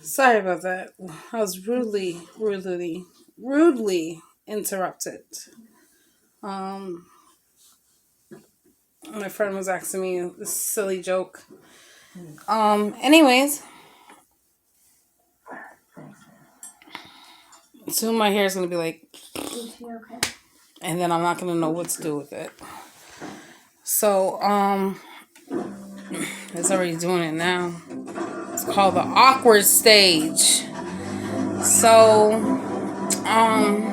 Sorry about that. I was rudely interrupted. Um, my friend was asking me this silly joke. Anyways, soon my hair is gonna be like, and then I'm not gonna know what to do with it. So, it's already doing it now. It's called the awkward stage. So, um,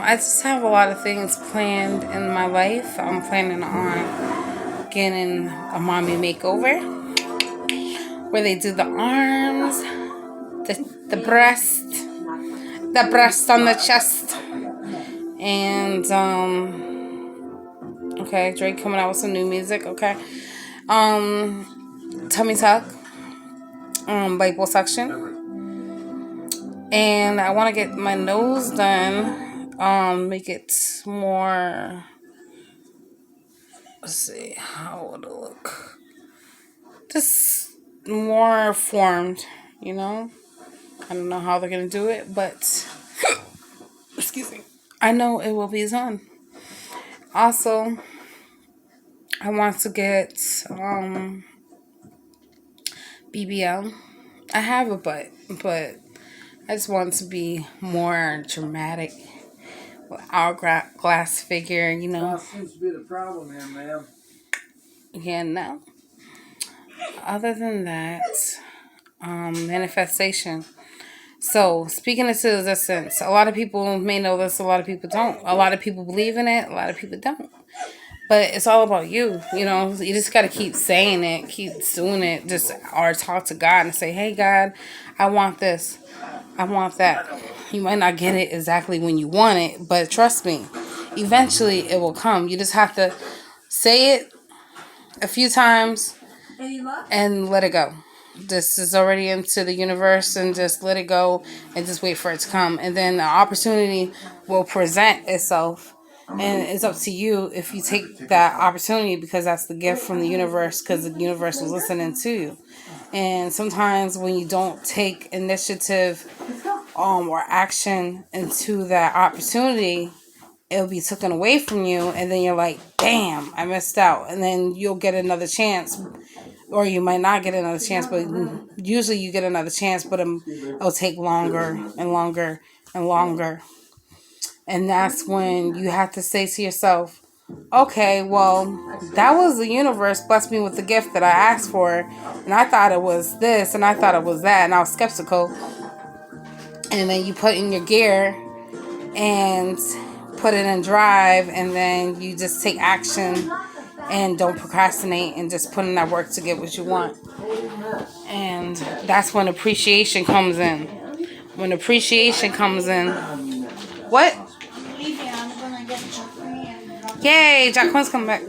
I just have a lot of things planned in my life. I'm planning on getting a mommy makeover where they do the arms, the breast on the chest, and okay, Drake coming out with some new music. Okay, tummy tuck, liposuction, and I want to get my nose done. Make it more. Let's see how would it look. Just more formed, you know. I don't know how they're gonna do it, but excuse me. I know it will be done. Also, I want to get BBL. I have a butt, but I just want to be more dramatic with hourglass figure, you know. That seems to be the problem here, ma'am. Yeah, no. Other than that, manifestation. So, speaking into existence, a lot of people may know this, a lot of people don't. A lot of people believe in it, a lot of people don't. But it's all about you, you know. You just got to keep saying it, keep doing it, just or talk to God and say, hey, God, I want this, I want that. You might not get it exactly when you want it, but trust me, eventually it will come. You just have to say it a few times and let it go. This is already into the universe and just let it go and just wait for it to come. And then the opportunity will present itself. And it's up to you if you take that opportunity because that's the gift from the universe because the universe was listening to you. And sometimes when you don't take initiative or action into that opportunity, it'll be taken away from you and then you're like, damn, I missed out. And then you'll get another chance or you might not get another chance, but usually you get another chance, but it'll take longer and longer and longer. And that's when you have to say to yourself, okay, well, that was the universe blessed me with the gift that I asked for, and I thought it was this, and I thought it was that, and I was skeptical. And then you put in your gear and put it in drive, and then you just take action and don't procrastinate and just put in that work to get what you want. And that's when appreciation comes in. When appreciation comes in, what? Yay, Jacqueline's coming back.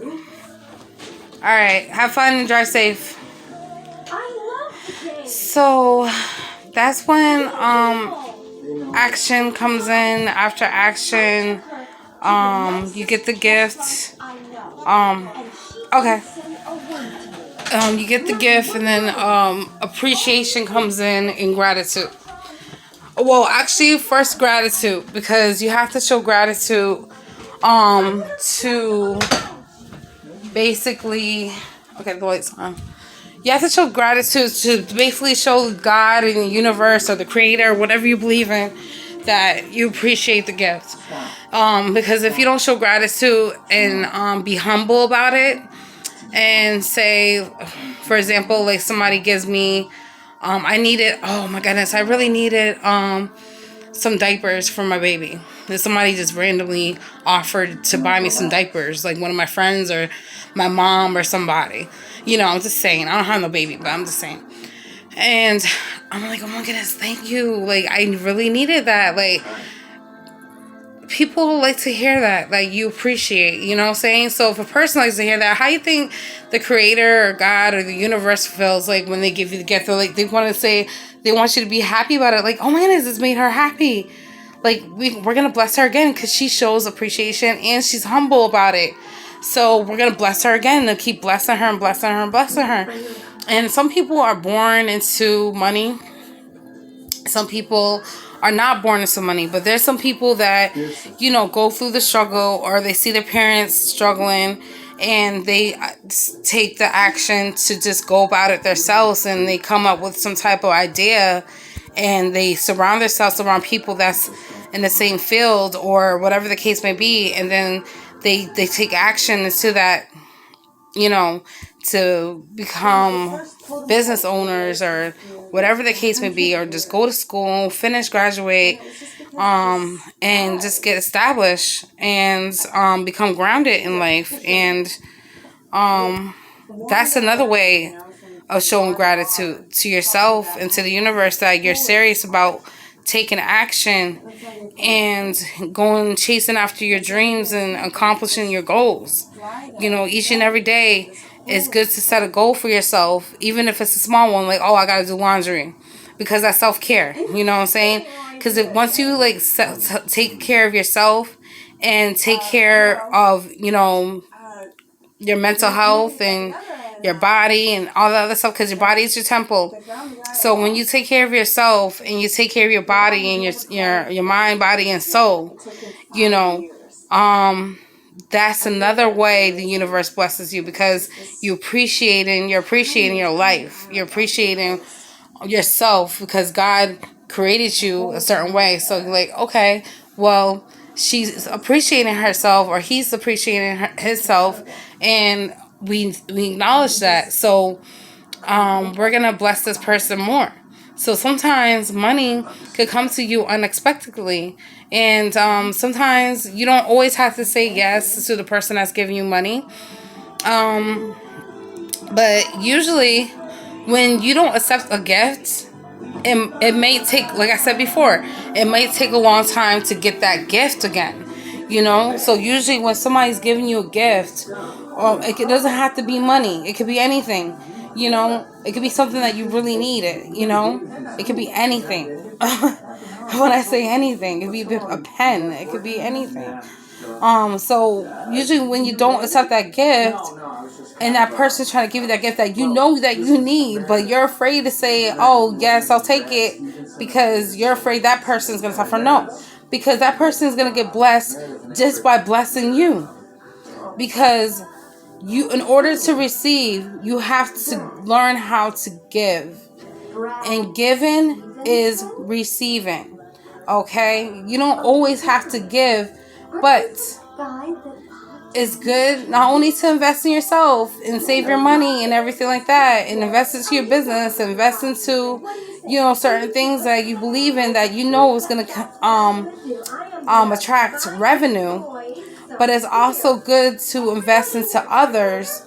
Alright, have fun and drive safe. So that's when action comes in. After action, you get the gift. Okay. You get the gift and then appreciation comes in gratitude. Well, actually, first gratitude because you have to show gratitude to basically, okay, the light's on. You have to show gratitude to basically show God and the universe or the creator, whatever you believe in, that you appreciate the gift. Because if you don't show gratitude and be humble about it and say, for example, like somebody gives me, I needed, oh my goodness, I really needed some diapers for my baby. And somebody just randomly offered to buy me some diapers, like one of my friends or my mom or somebody. You know, I'm just saying. I don't have no baby, but I'm just saying. And I'm like, oh my goodness, thank you. Like, I really needed that. Like, people like to hear that. Like, you appreciate, you know what I'm saying? So if a person likes to hear that, how you think the creator or God or the universe feels like when they give you the gift? They're like, they want to say, they want you to be happy about it. Like, oh my goodness, it's made her happy. Like, we're going to bless her again because she shows appreciation and she's humble about it. So we're going to bless her again and keep blessing her and blessing her and blessing her. And some people are born into money. Some people are not born into money, but there's some people that, go through the struggle, or they see their parents struggling and they take the action to just go about it themselves, and they come up with some type of idea, and they surround themselves around people that's in the same field or whatever the case may be, and then they take action into that, to become business owners or whatever the case may be, or just go to school, finish, graduate, and just get established and become grounded in life. And that's another way of showing gratitude to yourself and to the universe, that you're serious about taking action and going chasing after your dreams and accomplishing your goals. Each and every day it's good to set a goal for yourself, even if it's a small one, like, oh, I gotta do laundry, because that's self-care. You know what I'm saying? Because once you take care of yourself and take care of your mental health and your body and all the other stuff, because your body is your temple. So when you take care of yourself and you take care of your body and your mind, body, and soul, that's another way the universe blesses you, because you're appreciating your life. You're appreciating yourself, because God created you a certain way. So you're like, okay, well, she's appreciating herself, or he's appreciating himself, and we acknowledge that. So we're gonna bless this person more. So sometimes money could come to you unexpectedly, and sometimes you don't always have to say yes to the person that's giving you money. But usually, when you don't accept a gift, it may take, like I said before, it might take a long time to get that gift again. So usually when somebody's giving you a gift, it doesn't have to be money. It could be anything. It could be something that you really need. It could be anything. When I say anything, it could be a pen. It could be anything. So usually when you don't accept that gift, and that person's trying to give you that gift that you know that you need, but you're afraid to say, oh, yes, I'll take it, because you're afraid that person's going to suffer. No, because that person is going to get blessed just by blessing you. Because in order to receive, you have to learn how to give. And giving is receiving. Okay? You don't always have to give, but it's good not only to invest in yourself and save your money and everything like that, and invest into your business, invest into certain things that you believe in, that is going to attract revenue, but it's also good to invest into others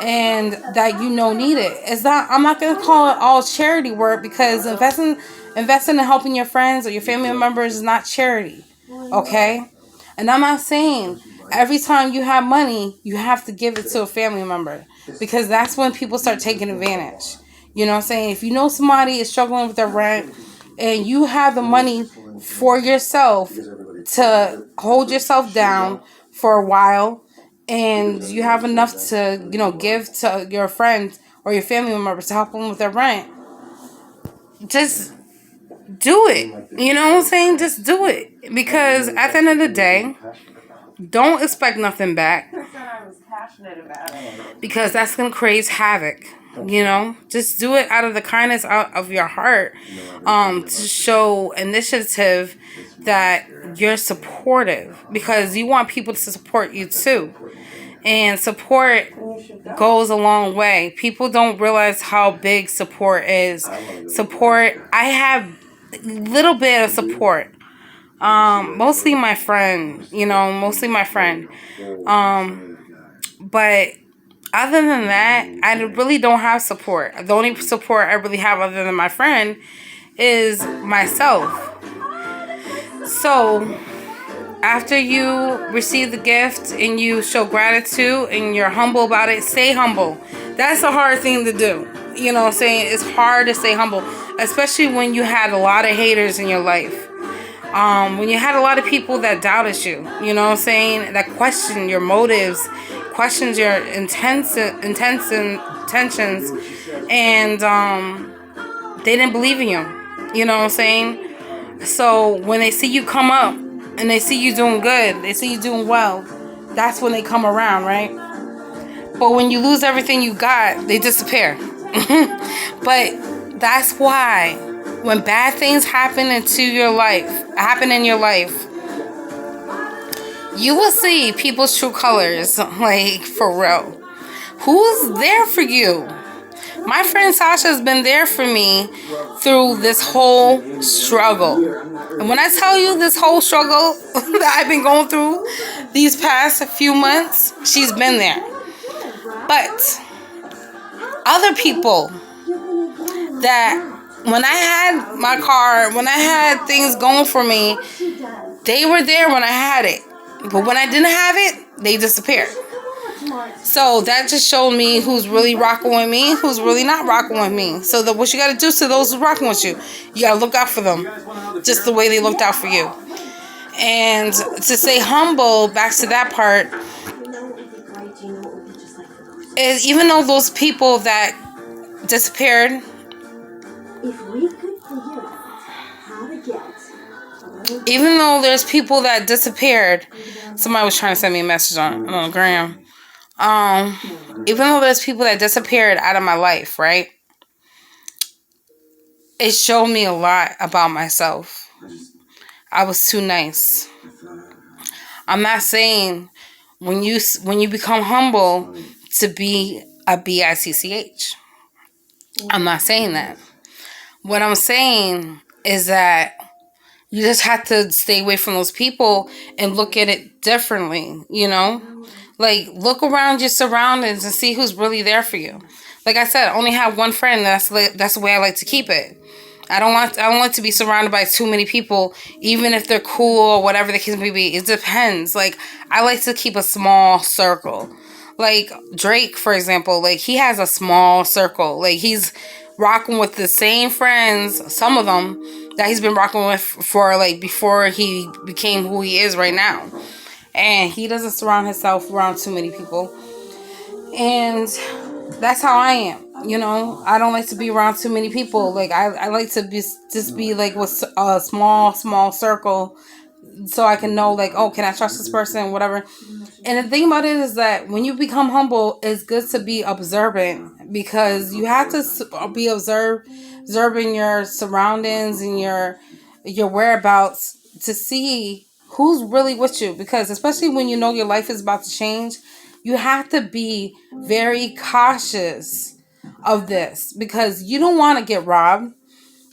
and that need it. I'm not going to call it all charity work, because investing in helping your friends or your family members is not charity. Okay? And I'm not saying every time you have money, you have to give it to a family member, because that's when people start taking advantage. You know what I'm saying? If you know somebody is struggling with their rent and you have the money for yourself to hold yourself down for a while, and you have enough to, give to your friends or your family members to help them with their rent, just do it. You know what I'm saying? Just do it. Because at the end of the day, don't expect nothing back, because that's going to create havoc. Just do it out of the kindness of your heart, to show initiative that you're supportive, because you want people to support you too. And support goes a long way. People don't realize how big support is. I have a little bit of support. Mostly my friend. But other than that, I really don't have support. The only support I really have other than my friend is myself. So after you receive the gift and you show gratitude and you're humble about it, stay humble. That's a hard thing to do. You know what I'm saying? It's hard to stay humble, especially when you had a lot of haters in your life. When you had a lot of people that doubted you, you know what I'm saying? That questioned your motives, questions your intentions, and they didn't believe in you. You know what I'm saying? So when they see you come up and they see you doing good, they see you doing well, that's when they come around, right? But when you lose everything you got, they disappear. But that's why when bad things happen in your life, you will see people's true colors, like for real. Who's there for you? My friend Sasha has been there for me through this whole struggle. And when I tell you this whole struggle that I've been going through these past few months, she's been there. But other people that when I had my car, when I had things going for me, they were there when I had it. But when I didn't have it, they disappeared. So that just showed me who's really rocking with me, who's really not rocking with me. So what you got to do to those who's rocking with you, you got to look out for them just the way they looked out for you. And to stay humble, back to that part, is even though those people that disappeared, even though there's people that disappeared, somebody was trying to send me a message on Gram. Even though there's people that disappeared out of my life, right? It showed me a lot about myself. I was too nice. I'm not saying when you become humble to be a bitch. I'm not saying that. What I'm saying is that you just have to stay away from those people and look at it differently, you know? Like, look around your surroundings and see who's really there for you. Like I said, I only have one friend. That's the way I like to keep it. I don't want to be surrounded by too many people, even if they're cool or whatever the case may be. It depends. Like, I like to keep a small circle. Like Drake, for example, like he has a small circle. Like he's rocking with the same friends, some of them that he's been rocking with for like before he became who he is right now. And he doesn't surround himself around too many people. And that's how I am. You know, I don't like to be around too many people. Like I like to be like with a small circle, so I can know like, oh, can I trust this person, whatever. And the thing about it is that when you become humble, it's good to be observant, because you have to be observing your surroundings and your whereabouts to see who's really with you. Because especially when you know your life is about to change, you have to be very cautious of this, because you don't want to get robbed.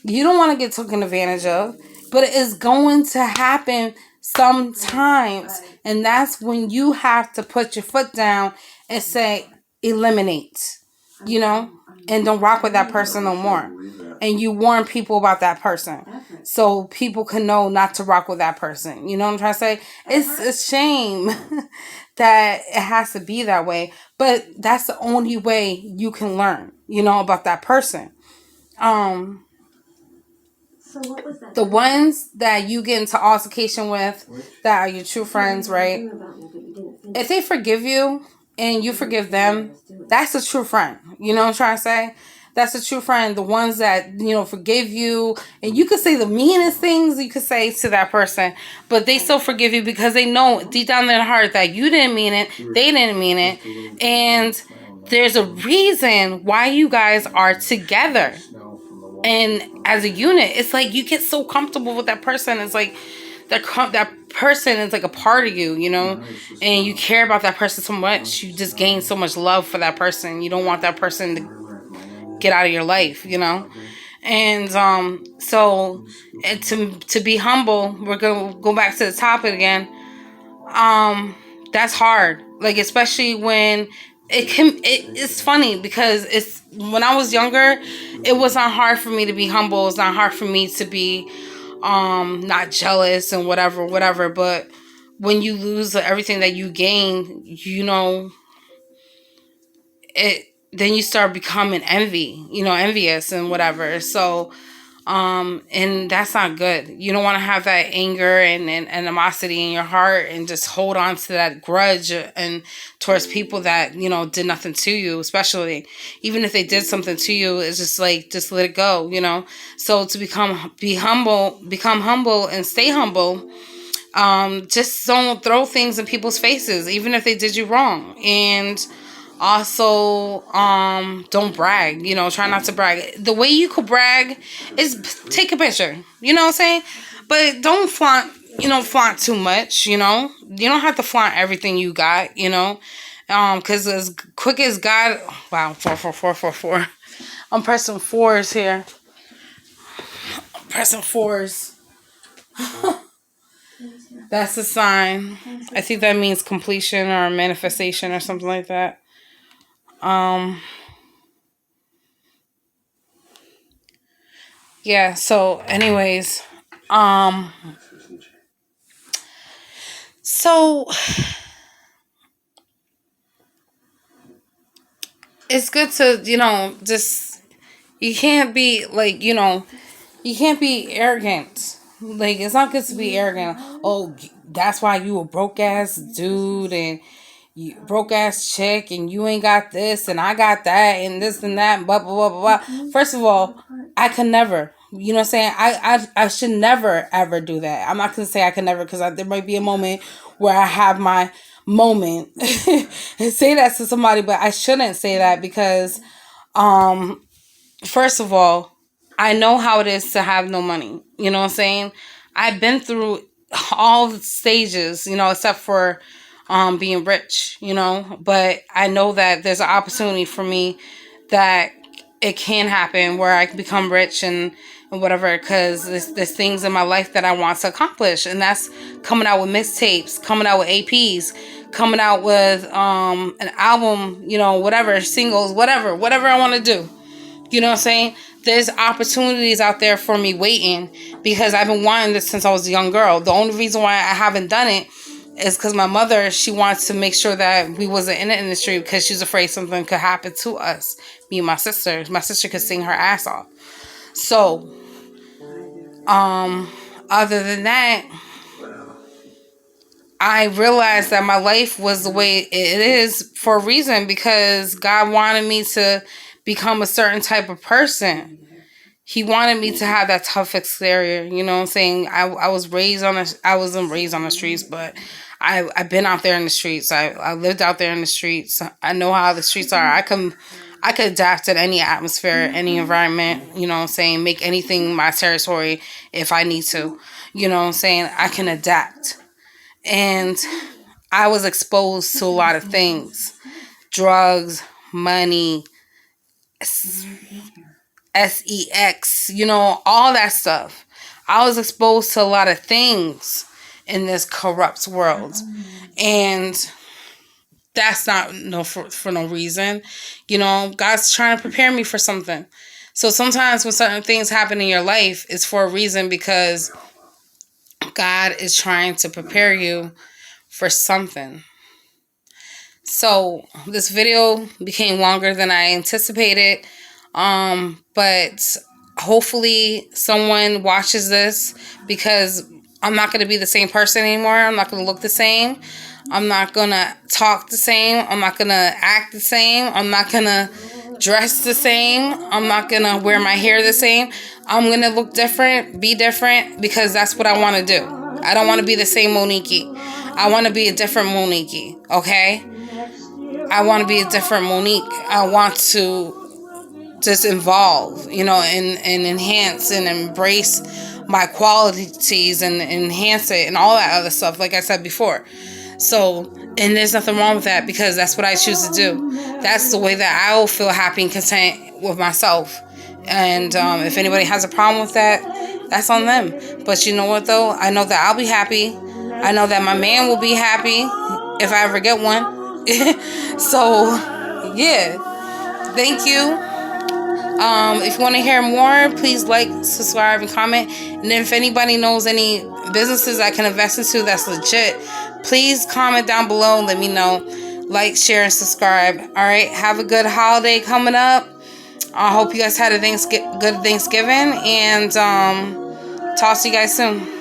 You don't want to get taken advantage of, but it is going to happen sometimes. And that's when you have to put your foot down and say, eliminate, you know, and don't rock with that person no more. And you warn people about that person so people can know not to rock with that person. You know what I'm trying to say? It's a shame that it has to be that way, but that's the only way you can learn, you know, about that person. So what was that? The ones that you get into altercation with, that are your true friends, right? If they forgive you and you forgive them, that's a true friend. You know what I'm trying to say? That's a true friend. The ones that, you know, forgive you, and you could say the meanest things you could say to that person, but they still forgive you because they know deep down in their heart that you didn't mean it, they didn't mean it, and there's a reason why you guys are together. And as a unit, it's like you get so comfortable with that person. It's like that person is like a part of you, you know, and you care about that person so much. You just gain so much love for that person. You don't want that person to get out of your life, you know. And so and to be humble, we're gonna go back to the topic again. That's hard. Like, especially when it's funny because it's when I was younger, it was not hard for me to be humble. It's not hard for me to be not jealous and whatever. But when you lose everything that you gain, you know, then you start becoming envious and whatever. So And that's not good. You don't want to have that anger and animosity in your heart and just hold on to that grudge and towards people that, did nothing to you, especially even if they did something to you. It's just like, just let it go. So to become humble and stay humble. Just don't throw things in people's faces, even if they did you wrong. And also, don't brag. Try not to brag. The way you could brag is take a picture. You know what I'm saying? But don't flaunt. Flaunt too much. You don't have to flaunt everything you got. Because as quick as God. Wow, 4. I'm pressing fours here. I'm pressing fours. That's a sign. I think that means completion or manifestation or something like that. Yeah, so anyways, so it's good to, just, you can't be like, you can't be arrogant. Like, it's not good to be arrogant. Oh, that's why you a broke ass dude and you broke ass chick and you ain't got this and I got that and this and that and blah blah blah blah blah. First of all, I could never. You know what I'm saying? I should never ever do that. I'm not gonna say I could never because there might be a moment where I have my moment and say that to somebody, but I shouldn't say that because first of all, I know how it is to have no money. You know what I'm saying? I've been through all the stages, except for being rich, but I know that there's an opportunity for me that it can happen where I can become rich and whatever, because there's things in my life that I want to accomplish, and that's coming out with mixtapes, coming out with APs, coming out with an album, whatever, singles, whatever I want to do. You know what I'm saying? There's opportunities out there for me waiting because I've been wanting this since I was a young girl. The only reason why I haven't done it is because my mother, she wants to make sure that we wasn't in the industry because she's afraid something could happen to us. Me and my sister. My sister could sing her ass off. So, other than that, I realized that my life was the way it is for a reason because God wanted me to become a certain type of person. He wanted me to have that tough exterior, you know what I'm saying? I wasn't raised on the streets, but I've been out there in the streets. I lived out there in the streets. I know how the streets are. I could adapt to any atmosphere, any environment, you know what I'm saying? Make anything my territory if I need to. You know what I'm saying? I can adapt. And I was exposed to a lot of things. Drugs, money, sex, all that stuff. I was exposed to a lot of things in this corrupt world. And that's not for no reason. God's trying to prepare me for something. So sometimes when certain things happen in your life, it's for a reason because God is trying to prepare you for something. So this video became longer than I anticipated. But hopefully someone watches this because I'm not going to be the same person anymore. I'm not going to look the same. I'm not going to talk the same. I'm not going to act the same. I'm not going to dress the same. I'm not going to wear my hair the same. I'm going to look different, be different because that's what I want to do. I don't want to be the same Monique. I want to be a different Monique, okay? I want to be a different Monique. I want to just evolve, and enhance and embrace my qualities and enhance it and all that other stuff, like I said before. So, and there's nothing wrong with that because that's what I choose to do. That's the way that I will feel happy and content with myself. And if anybody has a problem with that, that's on them. But you know what, though? I know that I'll be happy. I know that my man will be happy if I ever get one. So, yeah. Thank you. If you want to hear more, please like, subscribe, and comment. And if anybody knows any businesses I can invest into that's legit, please comment down below and let me know. Like, share, and subscribe. All right. Have a good holiday coming up. I hope you guys had a good Thanksgiving, and talk to you guys soon.